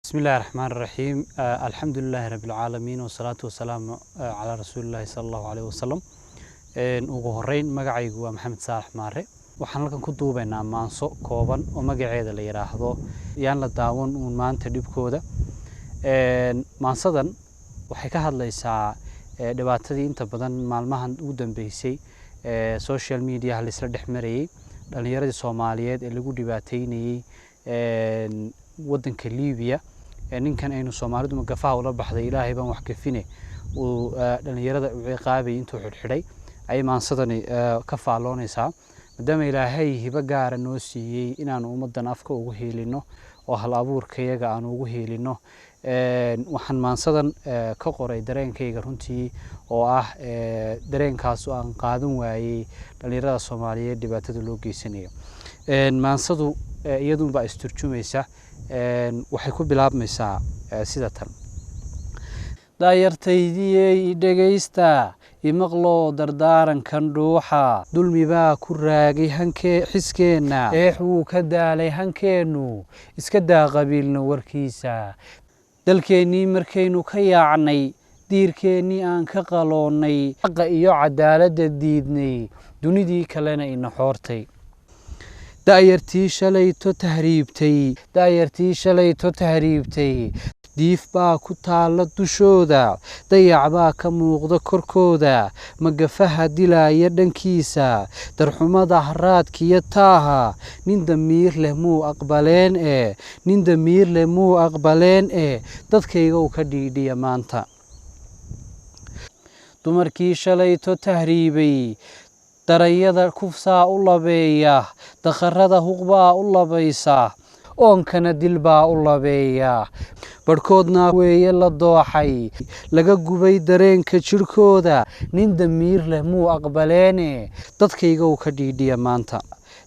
بسم الله الرحمن الرحيم الحمد لله رب العالمين والصلاة والسلام على رسول الله صلى الله عليه وسلم ugu horeyn magacaygu waa Maxamed Saalax Maare waxaan halkan ku duubaynaa maanso kooban oo magaceeda la yiraahdo yaan la daawan maanta dhibkooda maansadan waxay ka hadlaysaa dhibaatadii inta badan maalmahan ugu dambeysay social media la isla dhexmarayay dhalinyarada Soomaaliyeed ee lagu dhibaateynayay waddanka Liibiya ninkan aynu Soomaalidu magafaha ula baxday Ilaahay baan wax kafine oo dhalinyarada u ciqaabay intuu xidhay ay maansadani ka faaloonaysaa maadaama Ilaahay hiba gaar ah noo siiyay inaan ummadan afka ugu heelino oo hal abuurkayaga aan ugu heelino waxaan maansadan ka qoray dareenkayga runtii oo ah dareenkaas oo aan qaadan waayay dhalinyarada Soomaaliyeed dhibaatada loo geysanayo maansadu iyaduna ba isturjumaysa waxay ku bilaabmaysaa sida tan daayartaydii dhageysta imaqlo dardaarankan dhuuxa dulmi baa ku raagay hankee xiskeena eexuu ka daalay hankeenu iska daa qabiilna warkiisa dalkeenii markaynu ka yaacnay diirkeenii aan ka qaloonay xaqa iyo cadaaladda diidnay dunidii kalena ina xoortay daayartii shalayto tahriibtay diif baa ku taala dushooda dayac baa ka muuqda korkooda magafaha dilaya dhankiisa darxumada haraadkiyo taaha nin damiir leh muu aqbaleen dadkayga uu ka dhiidhiya maanta dumarkii shalayto tahriibay darayada kufsaa u labeeya dakharada huqbaa u labaysa oonkana dilbaa u labeeya barkoodna weeye la dooxay laga gubay dareenka jirkooda nin damiir leh muu aqbaleene dadkayga uu ka dhiidhiya maanta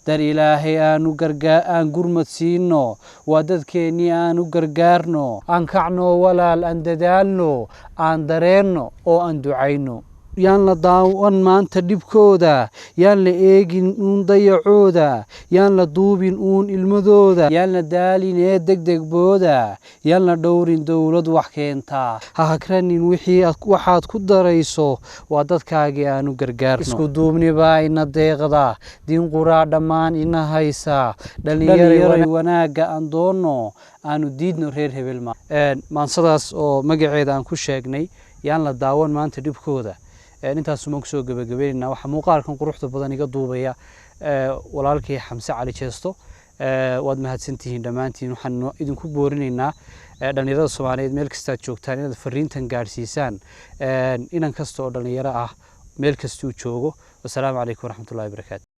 dar Ilaahay aan gurmad siino waa dadkeenii aan u gargaarno aan kacno walaal aan dadaalno aan dareenno oo aan ducayno yaan la daawan maanta dhibkooda yaan la eegin dayacooda yaan la duubin ilmadooda yaan la daalin degdegbooda yaan la dhowrin dawlad wax keenta ha hakranin waxaad ku darayso waa dadkaagii aan u gargaarno isku duubni baa ina deeqda diin quraa dhammaan ina haysa dhalinyaro wanaaga aan doonno aanu diidno reer hebel maansadaas oo magaceeda aan ku sheegnay yaan la daawan maanta dhibkooda intaas uma soo gabagabeynaa waxa muuqaalkan quruxda badan iga duubaya walaalkii Xamse Cali Jeesto waad mahadsantihiin dhamaantiin waxaan idinku boorinaynaa dhalinyarada Soomaaliyeed meel kasta joogtaan inaad fariintan gaarsiisaan inan kasta oo dhalinyaro ah meel kasta uu joogo wassalaamu calaykum waraxmatullaahi wabarakaatu